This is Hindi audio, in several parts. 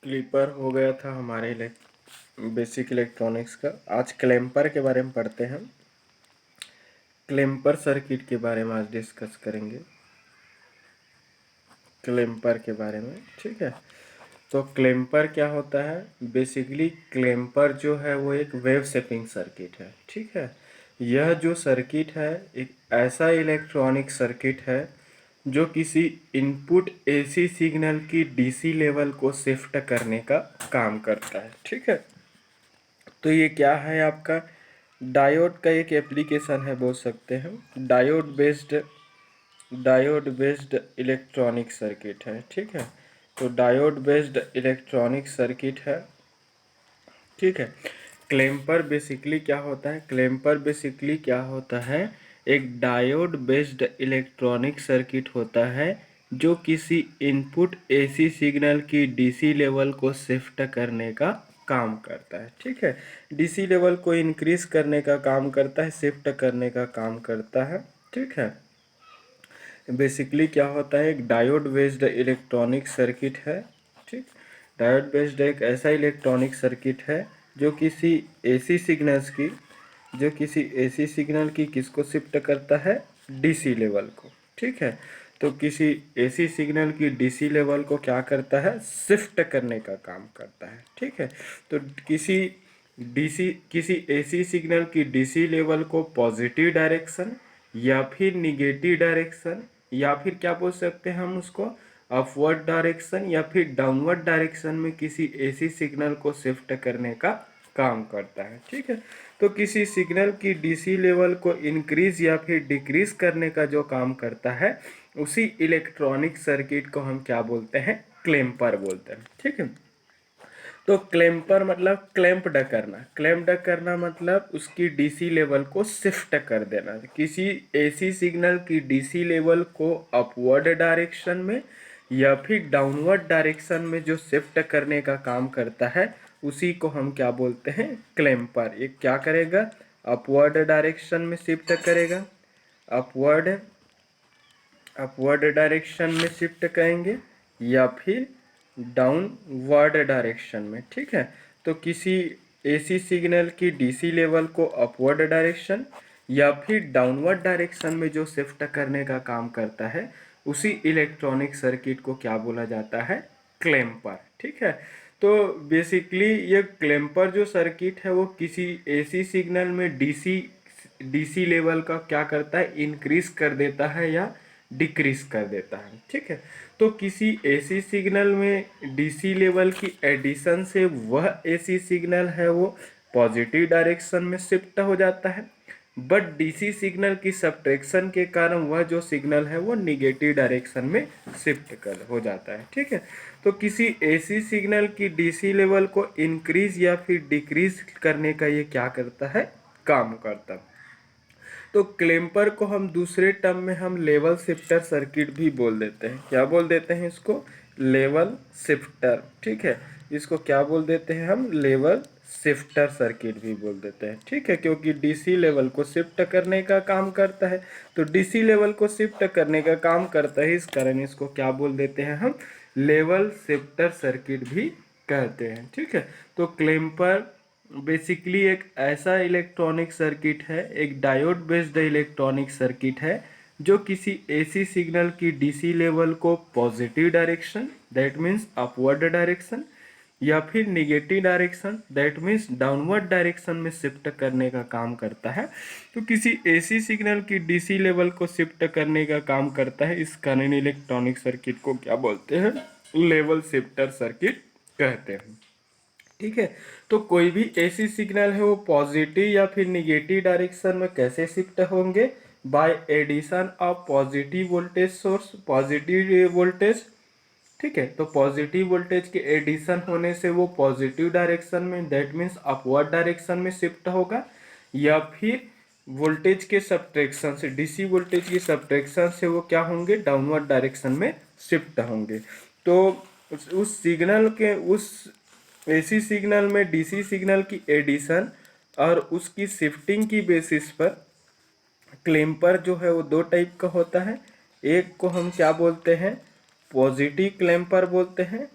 क्लिपर हो गया था हमारे बेसिक इलेक्ट्रॉनिक्स का। आज क्लैम्पर के बारे में पढ़ते हैं। क्लैम्पर सर्किट के बारे में आज डिस्कस करेंगे, क्लैम्पर के बारे में। ठीक है, तो क्लैम्पर क्या होता है? बेसिकली क्लैम्पर जो है वो एक वेव शेपिंग सर्किट है। ठीक है, यह जो सर्किट है एक ऐसा इलेक्ट्रॉनिक सर्किट है जो किसी इनपुट एसी सिग्नल की डीसी लेवल को शिफ्ट करने का काम करता है। ठीक है, तो ये क्या है आपका? डायोड का एक एप्लीकेशन है बोल सकते हैं। डायोड बेस्ड इलेक्ट्रॉनिक सर्किट है। ठीक है, तो डायोड बेस्ड इलेक्ट्रॉनिक सर्किट है। ठीक है, क्लैम्पर बेसिकली क्या होता है? क्लैम्पर बेसिकली क्या होता है? एक डायोड बेस्ड इलेक्ट्रॉनिक सर्किट होता है जो किसी इनपुट एसी सिग्नल की डीसी लेवल को शिफ्ट करने का काम करता है। ठीक है, डीसी लेवल को इंक्रीज करने का काम करता है, शिफ्ट करने का काम करता है। ठीक है, बेसिकली क्या होता है? एक डायोड बेस्ड इलेक्ट्रॉनिक सर्किट है। ठीक, डायोड बेस्ड एक ऐसा इलेक्ट्रॉनिक सर्किट है जो किसी एसी सिग्नल्स की जो किसी एसी सिग्नल की किसको शिफ्ट करता है? डीसी लेवल को। ठीक है, तो किसी एसी सिग्नल की डीसी लेवल को क्या करता है? शिफ्ट करने का काम करता है। ठीक है, तो किसी एसी सिग्नल की डीसी लेवल को पॉजिटिव डायरेक्शन या फिर निगेटिव डायरेक्शन या फिर क्या बोल सकते हैं हम उसको, अपवर्ड डायरेक्शन या फिर डाउनवर्ड डायरेक्शन में किसी एसी सिग्नल को शिफ्ट करने का काम करता है। ठीक है, तो किसी सिग्नल की डीसी लेवल को इंक्रीज या फिर डिक्रीज करने का जो काम करता है उसी इलेक्ट्रॉनिक सर्किट को हम क्या बोलते हैं? क्लैम्पर बोलते हैं। ठीक है, तो क्लैम्पर मतलब क्लैम्प्ड करना मतलब उसकी डीसी लेवल को शिफ्ट कर देना। किसी एसी सिग्नल की डीसी लेवल को अपवर्ड डायरेक्शन में या फिर डाउनवर्ड डायरेक्शन में जो शिफ्ट करने का काम करता है उसी को हम क्या बोलते हैं? क्लैम्पर। ये क्या करेगा? अपवर्ड डायरेक्शन में शिफ्ट करेगा, अपवर्ड अपवर्ड डायरेक्शन में शिफ्ट करेंगे या फिर डाउनवर्ड डायरेक्शन में। ठीक है, तो किसी एसी सिग्नल की डीसी लेवल को अपवर्ड डायरेक्शन या फिर डाउनवर्ड डायरेक्शन में जो शिफ्ट करने का काम करता है उसी इलेक्ट्रॉनिक सर्किट को क्या बोला जाता है? क्लैम्पर। ठीक है, तो बेसिकली ये क्लैम्पर जो सर्किट है वो किसी एसी सिग्नल में डीसी लेवल का क्या करता है? इंक्रीज कर देता है या डिक्रीज कर देता है। ठीक है, तो किसी एसी सिग्नल में डीसी लेवल की एडिशन से वह एसी सिग्नल है वो पॉजिटिव डायरेक्शन में शिफ्ट हो जाता है, बट डीसी सिग्नल की सब्ट्रैक्शन के कारण वह जो सिग्नल है वो निगेटिव डायरेक्शन में शिफ्ट कर हो जाता है। ठीक है, तो किसी एसी सिग्नल की डीसी लेवल को इंक्रीज या फिर डिक्रीज करने का ये क्या करता है? काम करता है। तो क्लैम्पर को हम दूसरे टर्म में हम लेवल शिफ्टर सर्किट भी बोल देते हैं। क्या बोल देते हैं इसको? Level shifter. ठीक है, इसको क्या बोल देते हैं हम? लेवल शिफ्टर सर्किट भी बोल देते हैं। ठीक है, क्योंकि डीसी लेवल को शिफ्ट करने का काम करता है, तो डीसी लेवल को शिफ्ट करने का काम करता है, इस कारण इसको क्या बोल देते हैं हम? लेवल शिफ्टर सर्किट भी कहते हैं। ठीक है, तो क्लैम्पर बेसिकली एक ऐसा इलेक्ट्रॉनिक सर्किट है, एक डायोड बेस्ड इलेक्ट्रॉनिक सर्किट है जो किसी एसी सिग्नल की डीसी लेवल को positive direction that means upward direction या फिर negative direction that means downward direction में शिफ्ट करने का काम करता है। तो किसी एसी सिग्नल की डीसी लेवल को शिफ्ट करने का काम करता है, इस कारण इलेक्ट्रॉनिक सर्किट को क्या बोलते हैं? लेवल शिफ्टर सर्किट कहते हैं। ठीक है, तो कोई भी एसी सिग्नल है वो पॉजिटिव या फिर निगेटिव डायरेक्शन में कैसे शिफ्ट होंगे? By addition of positive voltage source, positive voltage. ठीक है, तो पॉजिटिव वोल्टेज के एडिशन होने से वो पॉजिटिव डायरेक्शन में दैट मीन्स अपवर्ड डायरेक्शन में शिफ्ट होगा, या फिर वोल्टेज के सब्ट्रैक्शन से, डीसी वोल्टेज की सब्ट्रैक्शन से वो क्या होंगे? डाउनवर्ड डायरेक्शन में शिफ्ट होंगे। तो उस सिग्नल के उस एसी सिग्नल में डीसी सिग्नल की एडिशन और उसकी शिफ्टिंग की बेसिस पर क्लैम्पर जो है वो दो टाइप का होता है। एक को हम क्या बोलते हैं? पॉजिटिव क्लैम्पर बोलते हैं,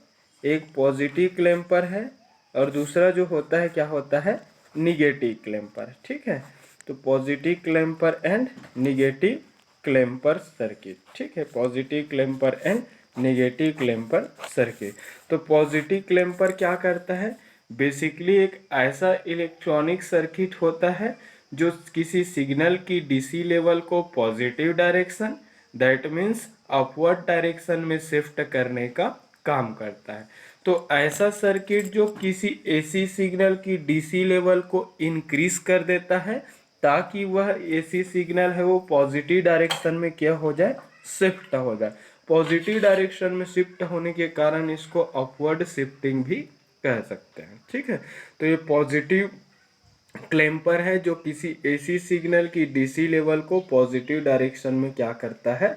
एक पॉजिटिव क्लैम्पर है और दूसरा जो होता है क्या होता है, निगेटिव क्लैम्पर। ठीक है, तो positive clamper and negative clamper circuit. ठीक है, positive clamper and negative clamper circuit. तो पॉजिटिव क्लैम्पर क्या करता है, बेसिकली एक ऐसा इलेक्ट्रॉनिक सर्किट होता है जो किसी सिग्नल की डीसी लेवल को positive direction, that means upward direction में शिफ्ट करने का काम करता है। तो ऐसा सर्किट जो किसी एसी सिग्नल की डीसी लेवल को इंक्रीज कर देता है ताकि वह एसी सिग्नल है वो पॉजिटिव डायरेक्शन में क्या हो जाए, शिफ्ट हो जाए। पॉजिटिव डायरेक्शन में शिफ्ट होने के कारण इसको अपवर्ड शिफ्टिंग भी कह सकते हैं। ठीक है, तो ये पॉजिटिव क्लैम्पर है जो किसी एसी सिग्नल की डीसी लेवल को पॉजिटिव डायरेक्शन में क्या करता है,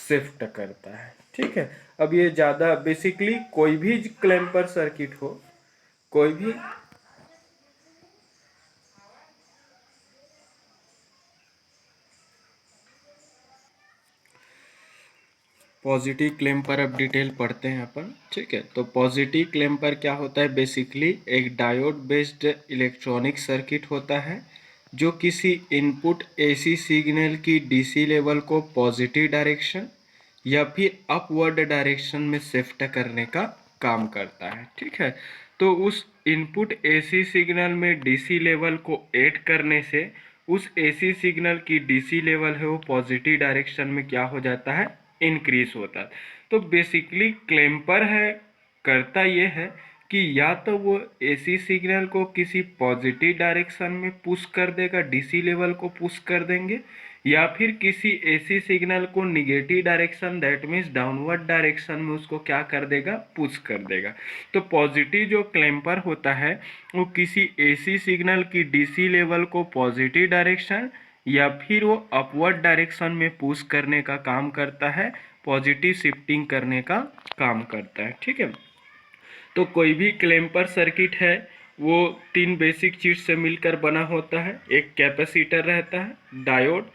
शिफ्ट करता है। ठीक है, अब ये ज़्यादा बेसिकली कोई भी क्लैम्पर सर्किट हो, कोई भी पॉजिटिव क्लैम्पर अब डिटेल पढ़ते हैं अपन। ठीक है, तो पॉजिटिव क्लैम्पर क्या होता है, बेसिकली एक डायोड बेस्ड इलेक्ट्रॉनिक सर्किट होता है जो किसी इनपुट एसी सिग्नल की डीसी लेवल को पॉजिटिव डायरेक्शन या फिर अपवर्ड डायरेक्शन में शिफ्ट करने का काम करता है। ठीक है, तो उस इनपुट एसी सिग्नल में डीसी लेवल को ऐड करने से उस एसी सिग्नल की डीसी लेवल है वो पॉजिटिव डायरेक्शन में क्या हो जाता है, इंक्रीज होता है। तो बेसिकली क्लैम्पर है करता ये है कि या तो वो एसी सिग्नल को किसी पॉजिटिव डायरेक्शन में पुश कर देगा, डीसी लेवल को पुश कर देंगे, या फिर किसी एसी सिग्नल को negative direction that means downward direction में उसको क्या कर देगा, पुश कर देगा। तो पॉजिटिव जो क्लैम्पर होता है वो किसी एसी सिग्नल की डीसी लेवल को पॉजिटिव डायरेक्शन या फिर वो अपवर्ड डायरेक्शन में पुश करने का काम करता है, पॉजिटिव शिफ्टिंग करने का काम करता है। ठीक है, तो कोई भी क्लैम्पर सर्किट है वो तीन बेसिक चीज से मिलकर बना होता है। एक कैपेसिटर रहता है, डायोड,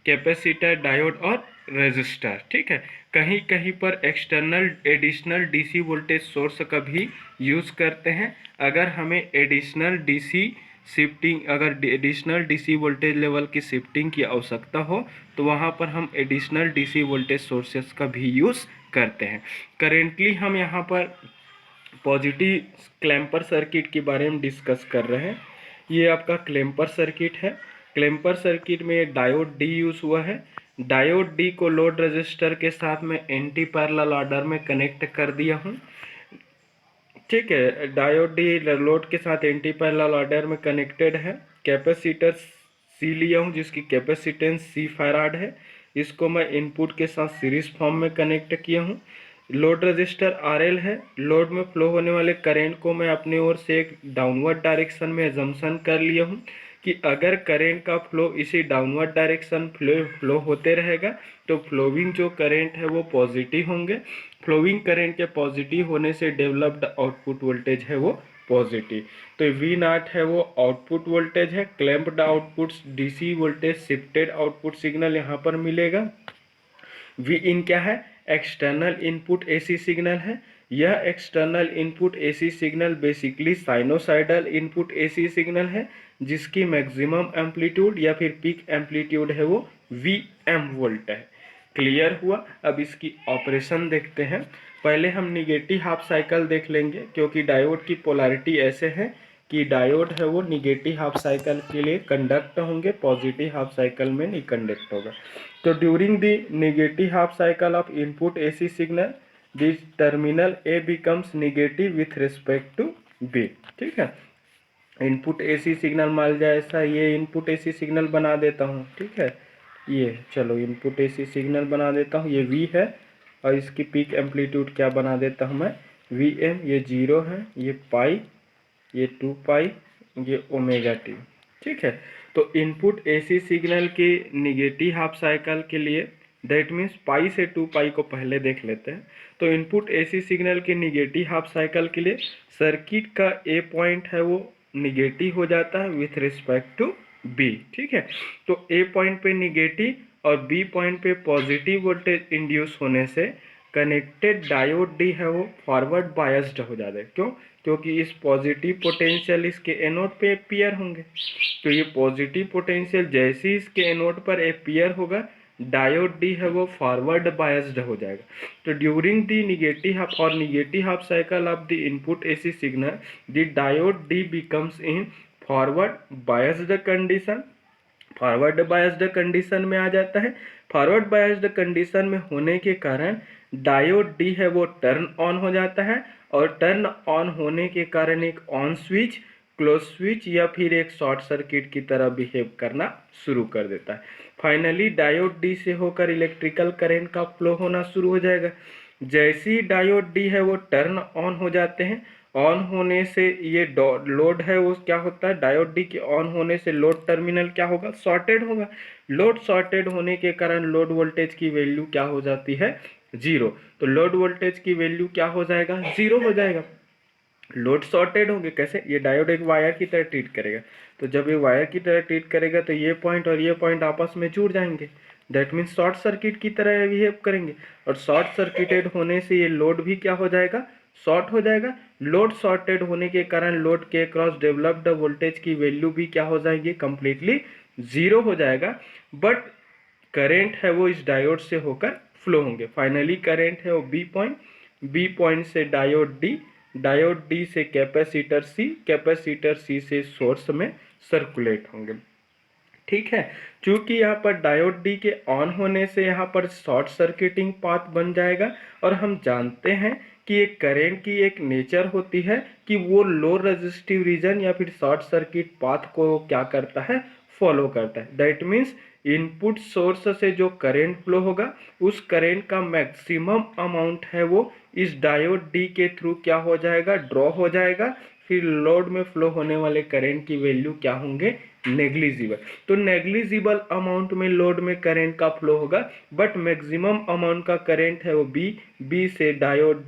कैपेसिटर, डायोड और रेजिस्टर। ठीक है, कहीं कहीं पर external additional DC voltage source का भी यूज़ करते हैं। अगर हमें एडिशनल डीसी शिफ्टिंग, अगर एडिशनल डीसी वोल्टेज लेवल की शिफ्टिंग की आवश्यकता हो तो वहाँ पर हम एडिशनल डीसी वोल्टेज सोर्सेस का भी यूज़ करते हैं। करेंटली हम यहाँ पर पॉजिटिव क्लैम्पर सर्किट के बारे में डिस्कस कर रहे हैं। ये आपका क्लैम्पर सर्किट है। क्लैम्पर सर्किट में एक डायोड डी यूज़ हुआ है। डायोड डी को लोड रजिस्टर के साथ में एंटी पैरेलल ऑर्डर में कनेक्ट कर दिया हूँ। ठीक है, डायोड डी लोड के साथ एंटी पैरेलल ऑर्डर में कनेक्टेड है। कैपेसिटर सी लिया हूँ जिसकी कैपेसिटेंस सी फैराड है। इसको मैं इनपुट के साथ सीरीज फॉर्म में कनेक्ट किया हूँ। लोड रजिस्टर आरएल है। लोड में फ्लो होने वाले करंट को मैं अपनी ओर से एक डाउनवर्ड डायरेक्शन में एजम्पशन कर लिया हूँ कि अगर करंट का फ्लो इसी डाउनवर्ड डायरेक्शन फ्लो होते रहेगा तो फ्लोइंग जो करंट है वो पॉजिटिव होंगे। फ्लोइंग करंट के पॉजिटिव होने से डेवलप्ड आउटपुट वोल्टेज है वो पॉजिटिव। तो वी नॉट है वो आउटपुट वोल्टेज है। Clamped output DC voltage shifted output signal यहाँ पर मिलेगा। वी इन क्या है, एक्सटर्नल इनपुट एसी सिग्नल है। यह external input AC signal basically sinusoidal input AC signal है जिसकी मैक्सिमम एम्पलीट्यूड या फिर पीक एम्पलीट्यूड है वो वी एम वोल्ट है। क्लियर हुआ। अब इसकी ऑपरेशन देखते हैं। पहले हम निगेटिव हाफ साइकिल देख लेंगे क्योंकि डायोड की पोलैरिटी ऐसे है कि डायोड है वो निगेटिव हाफ साइकिल के लिए कंडक्ट होंगे, पॉजिटिव हाफ साइकिल में नहीं कंडक्ट होगा। तो during the negative half cycle of input AC signal this terminal A becomes negative with respect to B. ठीक है, इनपुट एसी सिग्नल मान जाए ऐसा, ये इनपुट एसी सिग्नल बना देता हूँ। ठीक है, ये चलो इनपुट एसी सिग्नल बना देता हूँ, ये वी है और इसकी पीक एम्पलीट्यूड क्या बना देता हूँ मैं, वी एम। ये 0 है, ये पाई, ये 2 पाई, ये ओमेगा टी। ठीक है, तो इनपुट एसी सिग्नल के निगेटिव हाफ साइकिल के लिए दैट मीन्स पाई से 2 पाई को पहले देख लेते हैं। तो इनपुट एसी सिग्नल के निगेटिव हाफ साइकिल के लिए सर्किट का ए पॉइंट है वो निगेटिव हो जाता है विथ रिस्पेक्ट टू बी। ठीक है, तो ए पॉइंट पे निगेटिव और बी पॉइंट पे पॉजिटिव वोल्टेज इंड्यूस होने से कनेक्टेड डायोड डी है वो फॉरवर्ड बायस्ड हो जाता है। क्यों? क्योंकि इस पॉजिटिव पोटेंशियल इसके एनोड पे अपीयर होंगे, तो ये पॉजिटिव पोटेंशियल जैसे ही इसके एनोड पर अपीयर होगा, डायोड डी है वो फॉरवर्ड बायस्ड हो जाएगा। तो during the negative half cycle of the input AC signal, the diode D becomes in forward biased condition. Forward biased condition में आ जाता है। फॉरवर्ड बायस्ड कंडीशन में होने के कारण डायोड डी है वो टर्न ऑन हो जाता है, और टर्न ऑन होने के कारण एक ऑन स्विच, क्लोज स्विच या फिर एक शॉर्ट सर्किट की तरह बिहेव करना शुरू कर देता है। फाइनली डायोड डी से होकर इलेक्ट्रिकल करंट का फ्लो होना शुरू हो जाएगा। जैसे ही डायोड डी है वो टर्न ऑन हो जाते हैं, ऑन होने से ये लोड है वो क्या होता है, डायोड डी के ऑन होने से लोड टर्मिनल क्या होगा, शॉर्टेड होगा। लोड शॉर्टेड होने के कारण लोड वोल्टेज की वैल्यू क्या हो जाती है, जीरो। तो लोड वोल्टेज की वैल्यू क्या हो जाएगा, जीरो हो जाएगा। लोड शॉर्टेड होंगे कैसे, ये डायोड एक वायर की तरह ट्रीट करेगा। तो जब ये वायर की तरह ट्रीट करेगा तो ये पॉइंट और ये पॉइंट आपस में जुड़ जाएंगे, दैट मीन्स शॉर्ट सर्किट की तरह बिहेव करेंगे। और शॉर्ट सर्किटेड होने से ये लोड भी क्या हो जाएगा, शॉर्ट हो जाएगा। लोड शॉर्टेड होने के कारण लोड के अक्रॉस डेवलप्ड वोल्टेज की वैल्यू भी क्या हो जाएगी, कंप्लीटली जीरो हो जाएगा। बट करेंट है वो इस डायोड से होकर फ्लो होंगे। फाइनली करेंट है वो बी पॉइंट से डायोड डी से कैपेसिटर सी से सोर्स में सर्कुलेट होंगे। ठीक है, चूंकि यहाँ पर डायोड डी के ऑन होने से यहाँ पर शॉर्ट सर्किटिंग पाथ बन जाएगा, और हम जानते हैं कि एक करेंट की एक नेचर होती है कि वो लो रेजिस्टिव रीजन या फिर शॉर्ट सर्किट पाथ को क्या करता है, फॉलो करता है। दैट मीन्स इनपुट सोर्स से जो करंट फ्लो होगा, उस करंट का मैक्सिमम अमाउंट है वो इस डायोड डी के थ्रू क्या हो जाएगा, ड्रॉ हो जाएगा। फिर लोड में फ्लो होने वाले करंट की वैल्यू क्या होंगे, नेग्लिजिबल। तो नेग्लिजिबल अमाउंट में लोड में करंट का फ्लो होगा, बट मैक्सिमम अमाउंट का करंट है वो बी से डायोड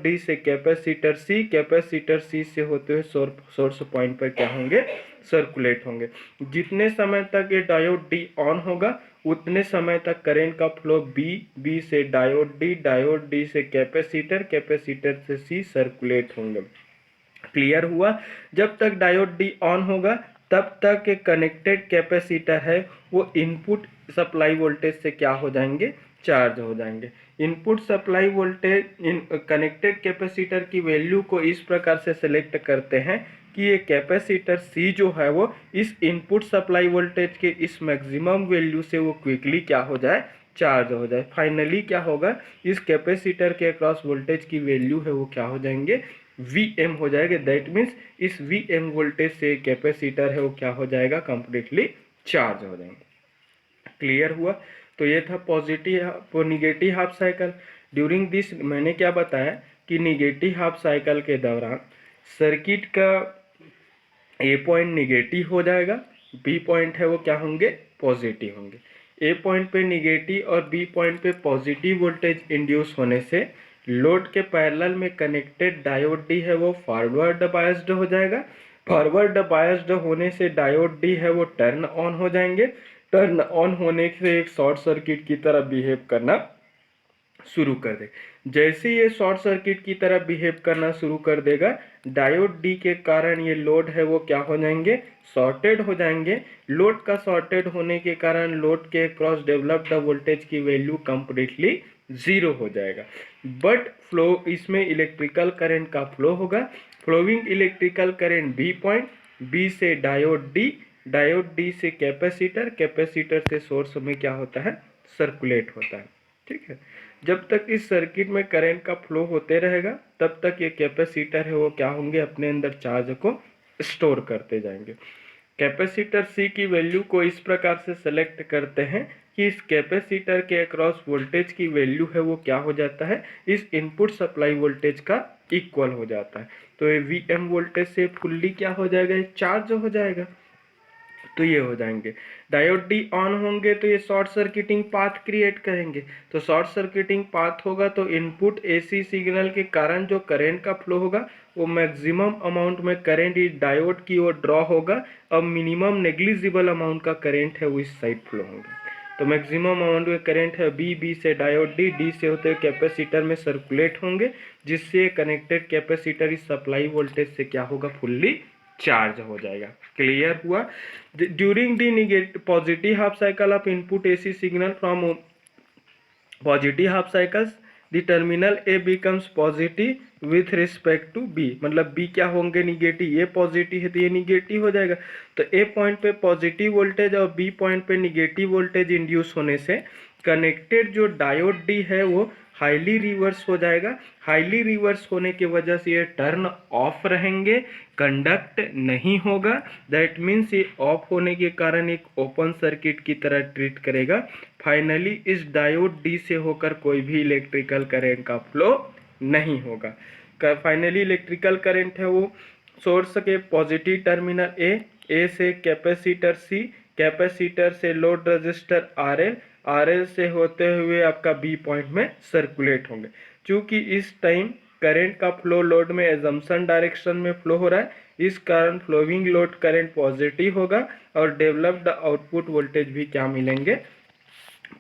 डी से कैपेसिटर सी से होते हुए सोर्स पॉइंट पर क्या होंगे, सर्कुलेट होंगे। जितने समय तक ये डायोड डी ऑन होगा, उतने समय तक करंट का फ्लो बी से डायोड डी से कैपेसिटर से सी सर्कुलेट होंगे। क्लियर हुआ? जब तक डायोड डी ऑन होगा, तब तक एक कनेक्टेड कैपेसिटर है वो इनपुट सप्लाई वोल्टेज से क्या हो जाएंगे, चार्ज हो जाएंगे। इनपुट सप्लाई वोल्टेज इन कनेक्टेड कैपेसिटर की वैल्यू को इस प्रकार से सिलेक्ट करते हैं कि ये कैपेसिटर सी जो है वो इस इनपुट सप्लाई वोल्टेज के इस मैक्सिमम वैल्यू से वो क्विकली क्या हो जाए, चार्ज हो जाए। फाइनली क्या होगा, इस कैपेसिटर के अक्रॉस वोल्टेज की वैल्यू है वो क्या हो जाएंगे, Vm हो जाएगा। दैट मीन्स इस Vm वोल्टेज से कैपेसिटर है वो क्या हो जाएगा, कंप्लीटली चार्ज हो जाएंगे। क्लियर हुआ? तो ये था positive negative half cycle. During this मैंने क्या बताया कि निगेटिव हाफ साइकिल के दौरान सर्किट का ए पॉइंट निगेटिव हो जाएगा, बी पॉइंट है वो क्या होंगे, पॉजिटिव होंगे। ए पॉइंट पे निगेटिव और बी पॉइंट पे पॉजिटिव वोल्टेज इंड्यूस होने से लोड के पैरेलल में कनेक्टेड डायोड डी है वो फॉरवर्ड बायस्ड हो जाएगा। फॉरवर्ड बायस्ड होने से डायोड डी है वो टर्न ऑन हो जाएंगे। टर्न ऑन होने से एक शॉर्ट सर्किट की तरह बिहेव करना शुरू कर दे। जैसे ये शॉर्ट सर्किट की तरह बिहेव करना शुरू कर देगा, डायोड डी के कारण ये लोड है वो क्या हो जाएंगे, शॉर्टेड हो जाएंगे। लोड का शॉर्टेड होने के कारण लोड के क्रॉस डेवलप्ड वोल्टेज की वैल्यू कंप्लीटली जीरो हो जाएगा। बट फ्लो इसमें इलेक्ट्रिकल करंट का फ्लो होगा। Flowing electrical current B point, B से डायोड डी से कैपेसिटर से सोर्स में क्या होता है, सर्कुलेट होता है। ठीक है, जब तक इस सर्किट में करंट का फ्लो होते रहेगा, तब तक ये कैपेसिटर है वो क्या होंगे, अपने अंदर चार्ज को स्टोर करते जाएंगे। कैपेसिटर सी की वैल्यू को इस प्रकार से सेलेक्ट करते हैं कि इस कैपेसिटर के अक्रॉस वोल्टेज की वैल्यू है वो क्या हो जाता है, इस इनपुट सप्लाई वोल्टेज का इक्वल हो जाता है। तो ये Vm वोल्टेज से फुल्ली क्या हो जाएगा, चार्ज हो जाएगा। तो ये हो जाएंगे। डायोड डी ऑन होंगे तो ये शॉर्ट सर्किटिंग पाथ क्रिएट करेंगे। तो शॉर्ट सर्किटिंग पाथ होगा तो इनपुट एसी सिग्नल के कारण जो करंट का फ्लो होगा वो मैक्सिमम अमाउंट में करंट इस डायोड की ओर ड्रॉ होगा, और मिनिमम नेग्लिजिबल अमाउंट का करंट है वो इस साइड फ्लो होंगे। तो मैक्सिमम अमाउंट में करंट है बी, बी से डायोड डी, डी से होते हुए कैपेसिटर में सर्कुलेट होंगे, जिससे कनेक्टेड कैपेसिटर इस सप्लाई वोल्टेज से क्या होगा, फुल्ली चार्ज हो जाएगा। क्लियर हुआ। During the negative positive half cycle of input AC signal from positive half cycles the terminal A becomes positive with respect to B, मतलब बी क्या होंगे, निगेटिव, ये पॉजिटिव है तो ये निगेटिव हो जाएगा। तो ए पॉइंट पे पॉजिटिव वोल्टेज और बी पॉइंट पे निगेटिव वोल्टेज इंड्यूस होने से कनेक्टेड जो डायोड डी है वो हाईली रिवर्स हो जाएगा। हाईली रिवर्स होने की वजह से ये टर्न ऑफ रहेंगे, कंडक्ट नहीं होगा। दैट मीन्स ये ऑफ होने के कारण एक ओपन सर्किट की तरह ट्रीट करेगा। फाइनली इस डायोड डी से होकर कोई भी इलेक्ट्रिकल करंट का फ्लो नहीं होगा। फाइनली इलेक्ट्रिकल करंट है वो सोर्स के पॉजिटिव टर्मिनल ए से कैपेसिटर सी, कैपेसिटर से लोड रजिस्टर आरएल से होते हुए आपका बी पॉइंट में सर्कुलेट होंगे। क्योंकि इस टाइम करंट का फ्लो लोड में एजम्पशन डायरेक्शन में फ्लो हो रहा है, इस कारण फ्लोइंग लोड करंट पॉजिटिव होगा और डेवलप्ड आउटपुट वोल्टेज भी क्या मिलेंगे,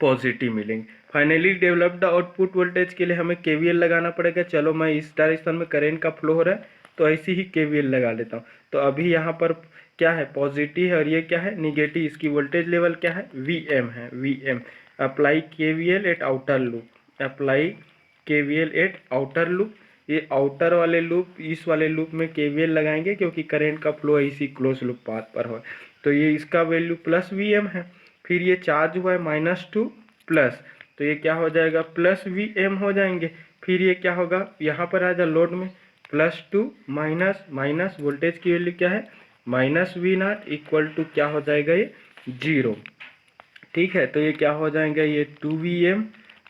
पॉजिटिव मिलेंगे। फाइनली डेवलप्ड आउटपुट वोल्टेज के लिए हमें केवीएल लगाना पड़ेगा। चलो मैं इस डायरेक्शन में करंट का फ्लो हो रहा है तो ऐसे ही केवीएल लगा लेता हूँ। तो अभी यहाँ पर क्या है, पॉजिटिव है और ये क्या है, निगेटिव। इसकी वोल्टेज लेवल क्या है, वीएम है, VM. Apply KVL eight outer loop, apply KVL eight outer loop. ये आउटर वाले लूप, इस वाले लूप में केवीएल लगाएंगे क्योंकि करंट का फ्लो इसी क्लोज लूप पाथ पर हो। तो ये इसका वैल्यू प्लस वीएम है। फिर ये चार्ज हुआ है -2 प्लस, तो ये क्या हो जाएगा, प्लस वीएम हो जाएंगे। फिर ये क्या होगा, यहाँ पर आ जा लोड में, +2 माइनस माइनस वोल्टेज की वैल्यू क्या है, -V0 इक्वल टू क्या हो जाएगा, ये 0। ठीक है, तो ये क्या हो जाएगा, ये 2Vm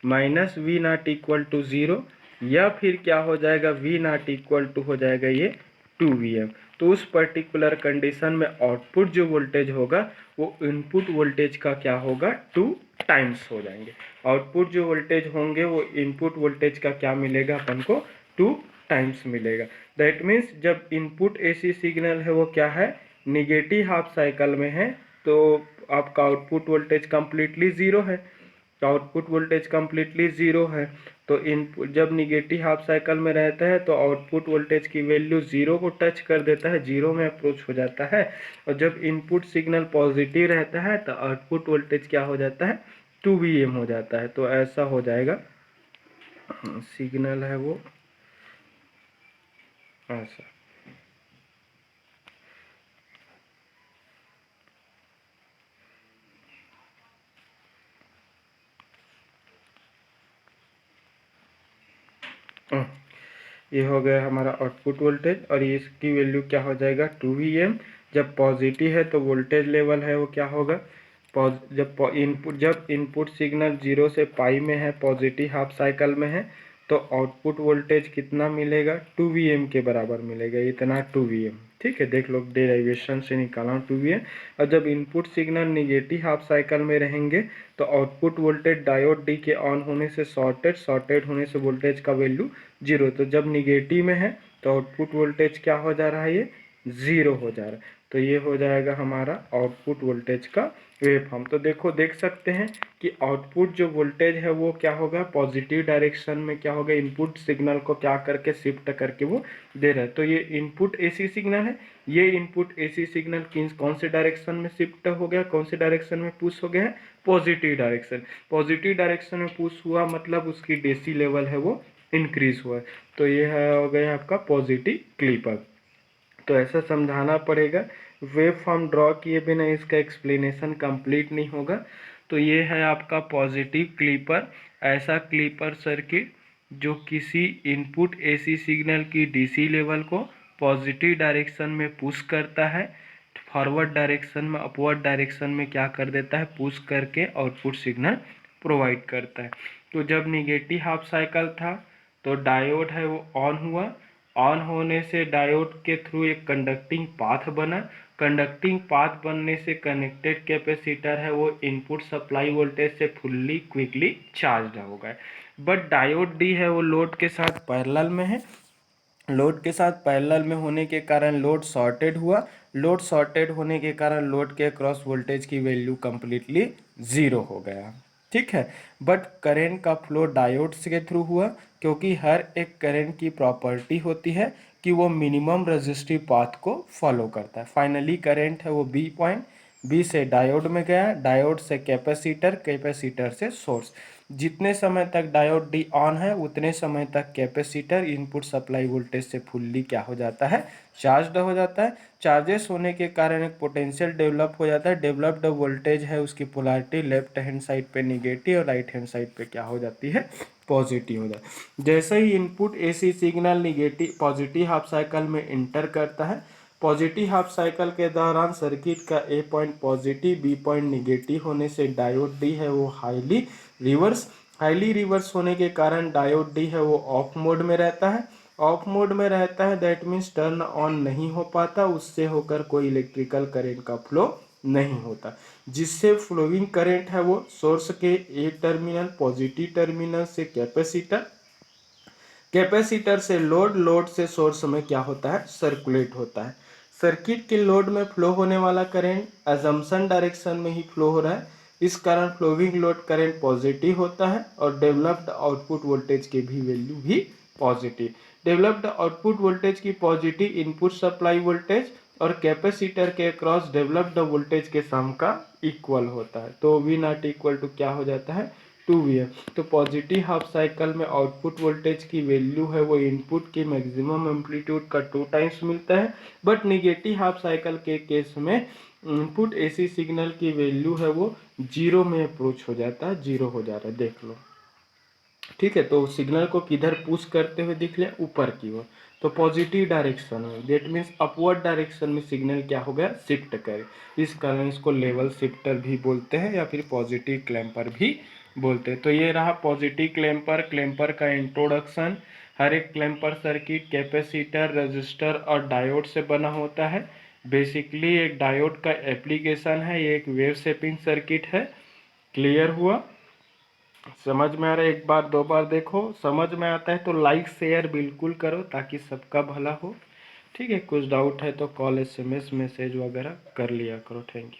minus V0 equal to 0, या फिर क्या हो जाएगा, V0 इक्वल टू हो जाएगा ये 2Vm। तो उस पर्टिकुलर कंडीशन में आउटपुट जो वोल्टेज होगा वो इनपुट वोल्टेज का क्या होगा, 2 टाइम्स हो जाएंगे। आउटपुट जो वोल्टेज होंगे वो इनपुट वोल्टेज का क्या मिलेगा अपन को, 2 टाइम्स मिलेगा। दैट मीन्स जब इनपुट एसी सिग्नल है वो क्या है, निगेटिव हाफ साइकिल में है, तो आपका आउटपुट वोल्टेज कंप्लीटली ज़ीरो है। तो आउटपुट वोल्टेज कंप्लीटली ज़ीरो है, तो इनपुट जब निगेटिव हाफ साइकिल में रहता है तो आउटपुट वोल्टेज की वैल्यू 0 को टच कर देता है, 0 में अप्रोच हो जाता है। और जब इनपुट सिग्नल पॉजिटिव रहता है तो आउटपुट वोल्टेज क्या हो जाता है, 2Vm हो जाता है। तो ऐसा हो जाएगा, सिग्नल है वो ऐसा। ये हो गया हमारा आउटपुट वोल्टेज, और ये इसकी वैल्यू क्या हो जाएगा, 2Vm। जब पॉजिटिव है तो वोल्टेज लेवल है वो क्या होगा, जब इनपुट सिग्नल 0 से पाई में है, पॉजिटिव हाफ साइकिल में है, तो आउटपुट वोल्टेज कितना मिलेगा, 2Vm के बराबर मिलेगा, इतना 2Vm। ठीक है, देख लो डेरिवेशन से निकाला हूँ 2Vm। और जब input signal negative half cycle में रहेंगे तो आउटपुट वोल्टेज डायोड डी के ऑन होने से शॉर्टेड होने से वोल्टेज का वैल्यू 0। तो जब निगेटिव में है तो आउटपुट वोल्टेज क्या हो जा रहा है, ये 0 हो जा रहा है। तो ये हो जाएगा हमारा आउटपुट वोल्टेज का वेव फॉर्म। तो देखो, देख सकते हैं कि आउटपुट जो वोल्टेज है वो क्या होगा, पॉजिटिव डायरेक्शन में क्या होगा, इनपुट सिग्नल को क्या करके शिफ्ट करके वो दे रहा है। तो ये इनपुट एसी सिग्नल है, ये इनपुट एसी सिग्नल कौन से डायरेक्शन में शिफ्ट हो गया, कौन से डायरेक्शन में पुश हो गया है, पॉजिटिव डायरेक्शन। पॉजिटिव डायरेक्शन में पुश हुआ मतलब उसकी डीसी लेवल है वो इंक्रीज हुआ है। तो ये है हो गया आपका पॉजिटिव क्लिपर। तो ऐसा समझाना पड़ेगा, वेव फॉर्म ड्रॉ किए बिना इसका एक्सप्लेनेशन कंप्लीट नहीं होगा। तो ये है आपका पॉजिटिव क्लिपर, ऐसा क्लिपर सर्किट जो किसी इनपुट एसी सिग्नल की डीसी लेवल को पॉजिटिव डायरेक्शन में पुश करता है, फॉरवर्ड डायरेक्शन में, अपवर्ड डायरेक्शन में क्या कर देता है, पुश करके आउटपुट सिग्नल प्रोवाइड करता है। तो जब निगेटिव हाफ साइकिल था तो डायोड है वो ऑन हुआ, ऑन होने से डायोड के थ्रू एक कंडक्टिंग पाथ बना, कंडक्टिंग पाथ बनने से कनेक्टेड कैपेसिटर है वो इनपुट सप्लाई वोल्टेज से फुल्ली क्विकली चार्ज हो गए। बट डायोड डी है वो लोड के साथ पैरेलल में है, लोड के साथ पैरेलल में होने के कारण लोड शॉर्टेड हुआ लोड शॉर्टेड होने के कारण लोड के क्रॉस वोल्टेज की वैल्यू कंप्लीटली ज़ीरो हो गया। ठीक है, बट करंट का फ्लो डायोड्स के थ्रू हुआ, क्योंकि हर एक करंट की प्रॉपर्टी होती है कि वो मिनिमम रेजिस्टिव पाथ को फॉलो करता है। फाइनली करंट है वो बी पॉइंट, बी से डायोड में गया, डायोड से कैपेसिटर, कैपेसिटर से सोर्स। जितने समय तक डायोड डी ऑन है उतने समय तक कैपेसिटर इनपुट सप्लाई वोल्टेज से फुल्ली क्या हो जाता है, चार्ज्ड हो जाता है। चार्जेस होने के कारण एक पोटेंशियल डेवलप हो जाता है। डेवलप्ड वोल्टेज है उसकी पोलैरिटी लेफ्ट हैंड साइड पे निगेटिव और राइट हैंड साइड पे क्या हो जाती है, पॉजिटिव हो जाता है। जैसे ही input AC signal negative positive half cycle में इंटर करता है, पॉजिटिव हाफ साइकिल के दौरान सर्किट का A point positive, B point negative होने से डायोड डी है वो हाईली रिवर्स होने के कारण डायोड डी है वो ऑफ मोड में रहता है। ऑफ मोड में रहता है दैट मीन्स टर्न ऑन नहीं हो पाता, उससे होकर कोई इलेक्ट्रिकल करंट का फ्लो नहीं होता। जिससे फ्लोइंग करंट है वो सोर्स के ए टर्मिनल पॉजिटिव टर्मिनल से कैपेसिटर, कैपेसिटर से लोड, लोड से सोर्स में क्या होता है, सर्कुलेट होता है। सर्किट के लोड में फ्लो होने वाला करंट अजम्पशन डायरेक्शन में ही फ्लो हो रहा है, इस कारण फ्लोइंग लोड करंट पॉजिटिव होता है और डेवलप्ड आउटपुट वोल्टेज की भी वैल्यू भी पॉजिटिव। डेवलप्ड आउटपुट वोल्टेज की पॉजिटिव इनपुट सप्लाई वोल्टेज और कैपेसिटर के क्रॉस डेवलप्ड वोल्टेज के सम का इक्वल होता है। तो वी नॉट इक्वल टू क्या हो जाता है, 2Vf। तो पॉजिटिव हाफ साइकिल में आउटपुट वोल्टेज की वैल्यू है वो इनपुट के मैक्सिमम एम्पलीट्यूड का 2 टाइम्स मिलता है। बट निगेटिव हाफ साइकिल के केस में इनपुट एसी सिग्नल की वैल्यू है वो जीरो में अप्रोच हो जाता है, जीरो हो जा रहा है, देख लो। ठीक है, तो सिग्नल को किधर पुश करते हुए दिख लिया, ऊपर की ओर। तो पॉजिटिव डायरेक्शन में, दैट मीन्स अपवर्ड डायरेक्शन में सिग्नल क्या हो गया, शिफ्ट करे। इस कारण इसको लेवल शिफ्टर भी बोलते हैं या फिर पॉजिटिव क्लैम्पर भी बोलते हैं। तो ये रहा पॉजिटिव क्लैम्पर, क्लैम्पर का इंट्रोडक्शन। हर एक क्लैम्पर सर्किट कैपेसिटर, रजिस्टर और डायोड से बना होता है। बेसिकली एक डायोड का एप्लीकेशन है, ये एक वेव शेपिंग सर्किट है। क्लियर हुआ, समझ में आ रहा है? एक बार दो बार देखो, समझ में आता है तो लाइक शेयर बिल्कुल करो ताकि सबका भला हो। ठीक है, कुछ डाउट है तो कॉल, SMS, मैसेज वगैरह कर लिया करो। Thank you.